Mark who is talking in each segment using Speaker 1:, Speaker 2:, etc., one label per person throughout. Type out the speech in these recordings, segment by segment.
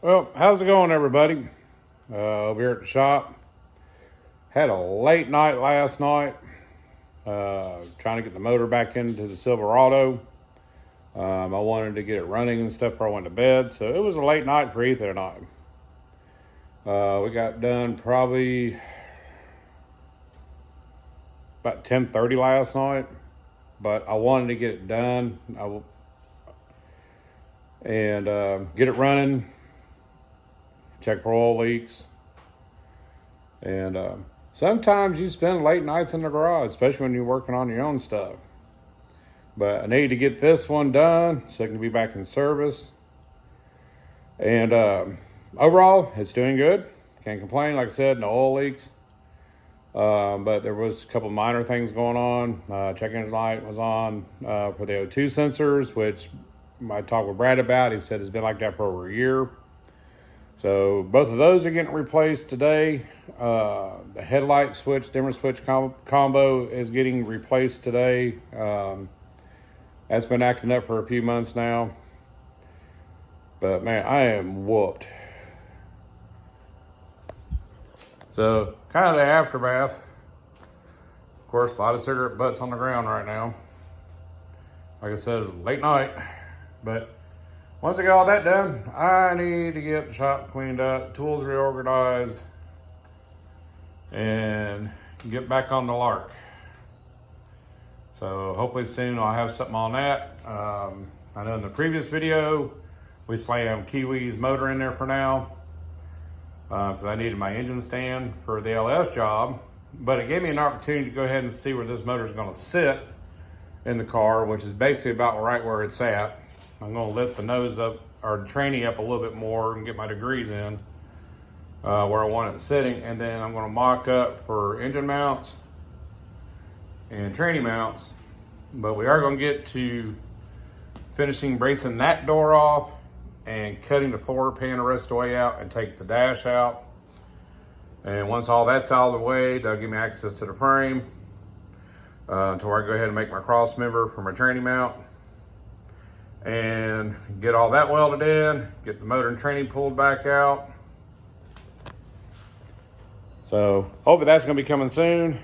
Speaker 1: Well, how's it going, everybody? Over here at the shop. Had a late night last night, trying to get the motor back into the Silverado. I wanted to get it running and stuff before I went to bed, so it was a late night for Ethan and I. We got done probably about 10:30 last night, but I wanted to get it done and get it running, check for oil leaks, and sometimes you spend late nights in the garage, especially when you're working on your own stuff. But I need to get this one done so it can be back in service. And overall, it's doing good. Can't complain. Like I said, no oil leaks. But there was a couple minor things going on. Check engine light was on for the O2 sensors, which I talked with Brad about. He said it's been like that for over a year. So both of those are getting replaced today. The headlight switch, dimmer switch combo is getting replaced today. That's been acting up for a few months now. But man, I am whooped. So kind of the aftermath. Of course, a lot of cigarette butts on the ground right now. Like I said, late night. But once I get all that done, I need to get the shop cleaned up, tools reorganized, and get back on the lark. So hopefully soon I'll have something on that. I know in the previous video, we slammed Kiwi's motor in there for now, because I needed my engine stand for the LS job. But it gave me an opportunity to go ahead and see where this motor is going to sit in the car, which is basically about right where it's at. I'm going to lift the nose up, or the tranny up a little bit more and get my degrees in where I want it sitting. And then I'm going to mock up for engine mounts and tranny mounts. But we are going to get to finishing bracing that door off and cutting the floor pan the rest of the way out and take the dash out. And once all that's out of the way, that'll give me access to the frame to where I go ahead and make my cross member for my tranny mount. And get all that welded in, get the motor and tranny pulled back out. So hopefully that's gonna be coming soon.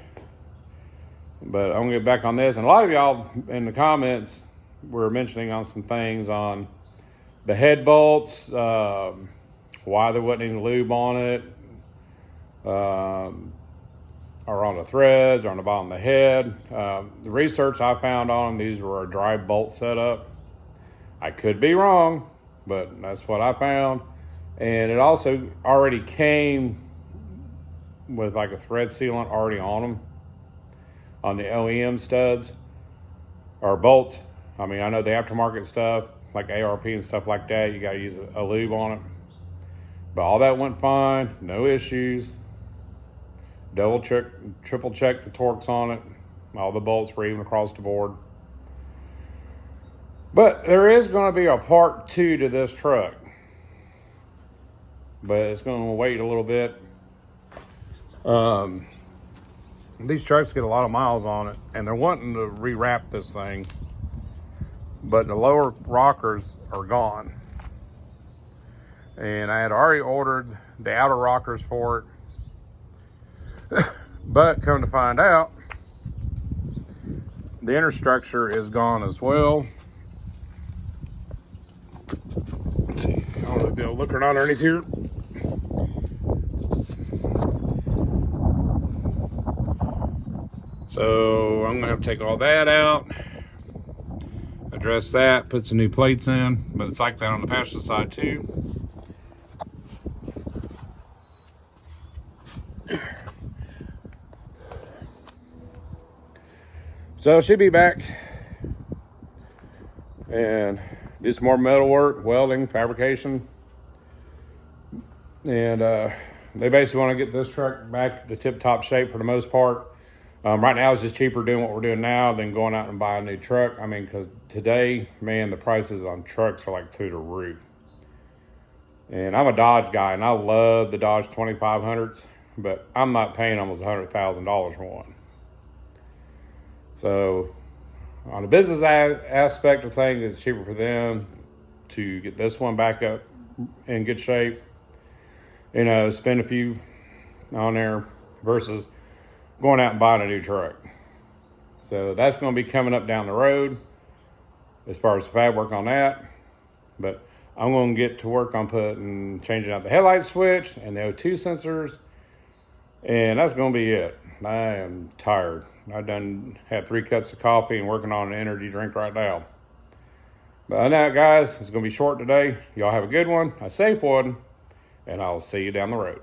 Speaker 1: But I'm gonna get back on this. And a lot of y'all in the comments were mentioning on some things on the head bolts, why there wasn't any lube on it, or on the threads, or on the bottom of the head. The research I found on them, these were a dry bolt setup. I could be wrong, but that's what I found. And it also already came with like a thread sealant already on them, on the OEM studs or bolts. I mean, I know the aftermarket stuff, like ARP and stuff like that, you gotta use a lube on it. But all that went fine, no issues. Double check, triple check the torques on it. All the bolts were even across the board. But there is going to be a part 2 to this truck. But it's going to wait a little bit. These trucks get a lot of miles on it, and they're wanting to rewrap this thing. But the lower rockers are gone. And I had already ordered the outer rockers for it. But come to find out, the inner structure is gone as well. Let's see, I don't know if you'll be able to look around underneath here. So I'm gonna have to take all that out, address that, put some new plates in, but it's like that on the passenger side too. So she'll be back and do some more metal work, welding, fabrication. And they basically want to get this truck back to tip-top shape for the most part. Right now it's just cheaper doing what we're doing now than going out and buying a new truck. I mean, because today, man, the prices on trucks are like through the roof. And I'm a Dodge guy, and I love the Dodge 2500s, but I'm not paying almost $100,000 for one. So on the business aspect of things, it's cheaper for them to get this one back up in good shape, spend a few on there versus going out and buying a new truck. So that's going to be coming up down the road as far as the fab work on that. But I'm going to get to work on changing out the headlight switch and the O2 sensors, and that's going to be it. I am tired. I've had 3 cups of coffee and working on an energy drink right now. But other than that, guys, it's going to be short today. Y'all have a good one, a safe one, and I'll see you down the road.